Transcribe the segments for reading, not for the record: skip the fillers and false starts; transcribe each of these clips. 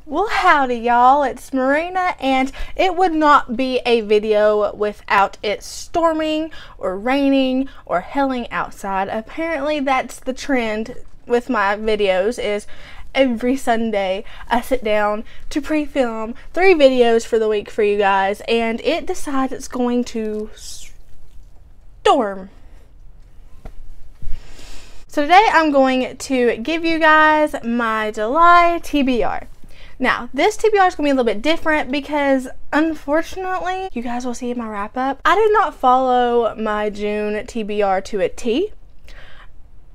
Well, howdy y'all, it's Marina, and it would not be a video without it storming or raining or hailing outside. Apparently that's the trend with my videos, is every Sunday I sit down to pre-film 3 videos for the week for you guys, and it decides it's going to storm. So today I'm going to give you guys my July TBR. Now, this TBR is going to be a little bit different because, unfortunately, you guys will see in my wrap-up, I did not follow my June TBR to a T.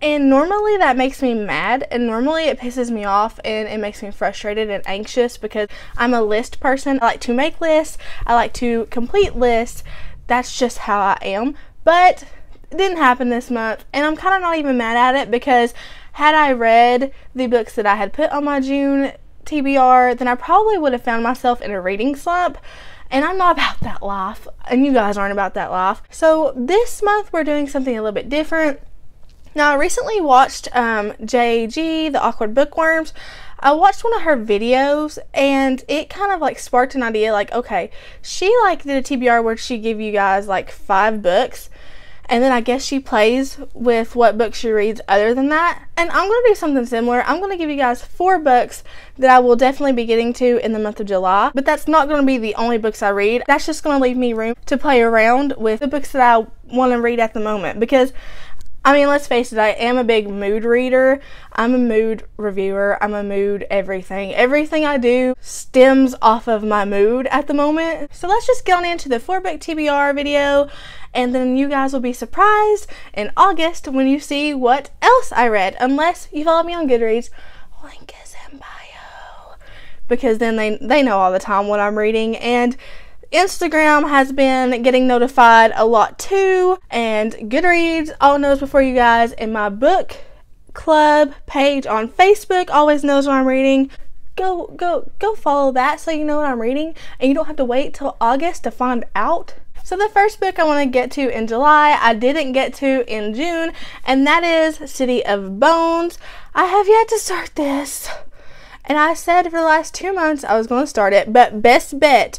And normally that makes me mad, and normally it pisses me off, and it makes me frustrated and anxious because I'm a list person. I like to make lists. I like to complete lists. That's just how I am. But it didn't happen this month, and I'm kind of not even mad at it because had I read the books that I had put on my June TBR, then I probably would have found myself in a reading slump, and I'm not about that life, and you guys aren't about that life. So this month we're doing something a little bit different. Now, I recently watched JG, the Awkward Bookworms. I watched one of her videos, and it kind of like sparked an idea, like, okay, she like did a TBR where she give you guys like 5 books, and then I guess she plays with what books she reads other than that. And I'm going to do something similar. I'm going to give you guys 4 books that I will definitely be getting to in the month of July. But that's not going to be the only books I read. That's just going to leave me room to play around with the books that I want to read at the moment. Because, I mean, let's face it, I am a big mood reader. I'm a mood reviewer. I'm a mood everything. Everything I do stems off of my mood at the moment. So let's just get on into the 4-book TBR video, and then you guys will be surprised in August when you see what else I read. Unless you follow me on Goodreads, link is in bio. Because then they know all the time what I'm reading. And Instagram has been getting notified a lot too, and Goodreads all knows before you guys, and my book club page on Facebook always knows what I'm reading. Go follow that so you know what I'm reading, and you don't have to wait till August to find out. So the first book I want to get to in July, I didn't get to in June, and that is City of Bones. I have yet to start this, and I said for the last 2 months I was going to start it, but best bet,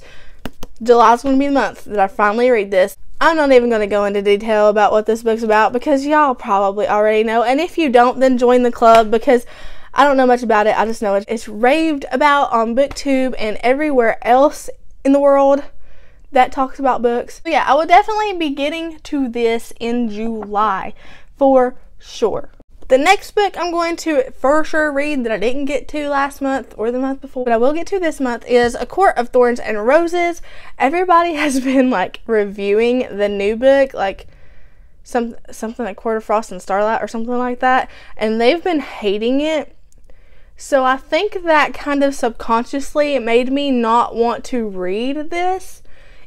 July's going to be the month that I finally read this. I'm not even going to go into detail about what this book's about because y'all probably already know. And if you don't, then join the club because I don't know much about it. I just know it's raved about on BookTube and everywhere else in the world that talks about books. So yeah, I will definitely be getting to this in July for sure. The next book I'm going to for sure read that I didn't get to last month or the month before, but I will get to this month, is A Court of Thorns and Roses. Everybody has been like reviewing the new book, like something like Court of Frost and Starlight or something like that, and they've been hating it. So I think that kind of subconsciously made me not want to read this,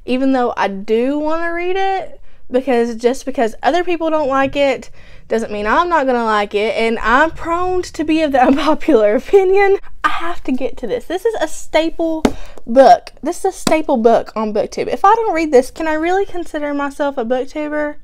even though I do want to read it, because just because other people don't like it doesn't mean I'm not gonna like it, and I'm prone to be of the unpopular opinion. I have to get to this. This is a staple book. This is a staple book on BookTube. If I don't read this, can I really consider myself a booktuber?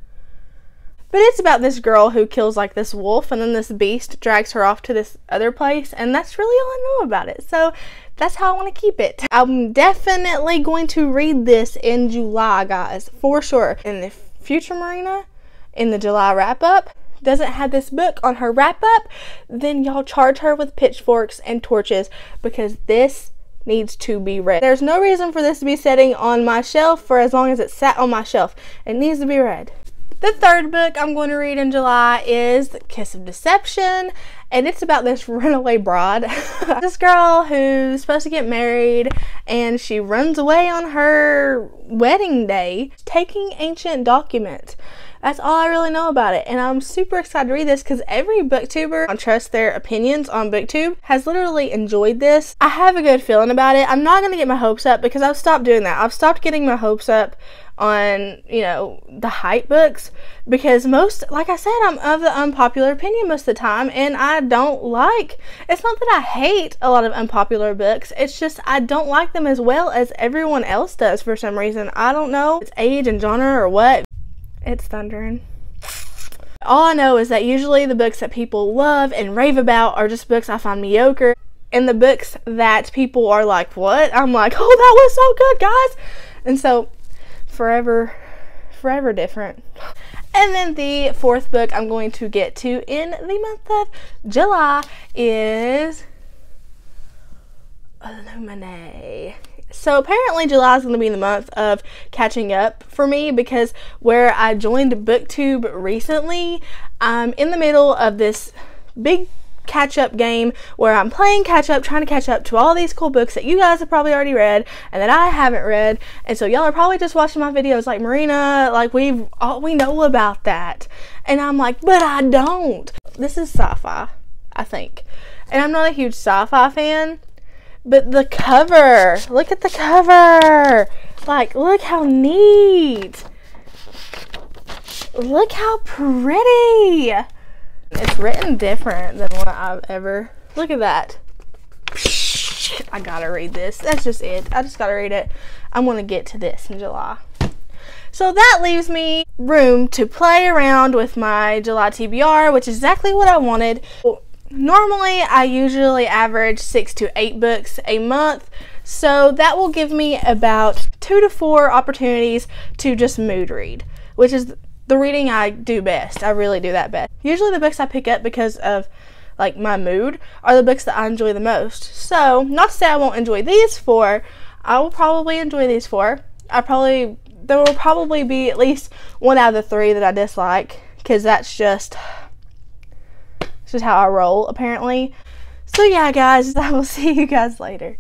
But it's about this girl who kills like this wolf, and then this beast drags her off to this other place, and that's really all I know about it. So that's how I want to keep it. I'm definitely going to read this in July, guys, for sure. In the future Marina, in the July wrap-up, doesn't have this book on her wrap-up, then y'all charge her with pitchforks and torches because this needs to be read. There's no reason for this to be sitting on my shelf for as long as it sat on my shelf. It needs to be read. The third book I'm going to read in July is The Kiss of Deception, and it's about this runaway bride. This girl who's supposed to get married, and she runs away on her wedding day taking ancient documents. That's all I really know about it, and I'm super excited to read this because every booktuber on Trust Their Opinions on BookTube has literally enjoyed this. I have a good feeling about it. I'm not going to get my hopes up because I've stopped doing that. I've stopped getting my hopes up on, you know, the hype books because like I said, I'm of the unpopular opinion most of the time, and I don't like, it's not that I hate a lot of unpopular books, it's just I don't like them as well as everyone else does for some reason. I don't know, it's age and genre or what. It's thundering. All I know is that usually the books that people love and rave about are just books I find mediocre. and the books that people are like, what? I'm like, oh, that was so good, guys. And so forever different. And then the fourth book I'm going to get to in the month of July is Illuminate. So apparently July is going to be the month of catching up for me, because where I joined BookTube recently, I'm in the middle of this big catch-up game where I'm playing catch-up, trying to catch up to all these cool books that you guys have probably already read and that I haven't read. And so y'all are probably just watching my videos like, Marina, like we know about that. And I'm like, but I don't. This is sci-fi, I think. And I'm not a huge sci-fi fan, but the cover, look at the cover. Like, look how neat. Look how pretty. It's written different than what I've ever... Look at that. I gotta read this. That's just it. I just gotta read it. I'm gonna get to this in July. So that leaves me room to play around with my July TBR, which is exactly what I wanted. Normally, I usually average 6 to 8 books a month, so that will give me about 2 to 4 opportunities to just mood read, which is the reading I do best. I really do that best. Usually the books I pick up because of like my mood are the books that I enjoy the most. So, not to say I won't enjoy these 4, I will probably enjoy these 4. There will probably be at least 1 out of the 3 that I dislike, because that's just how I roll, apparently. So yeah, guys, I will see you guys later.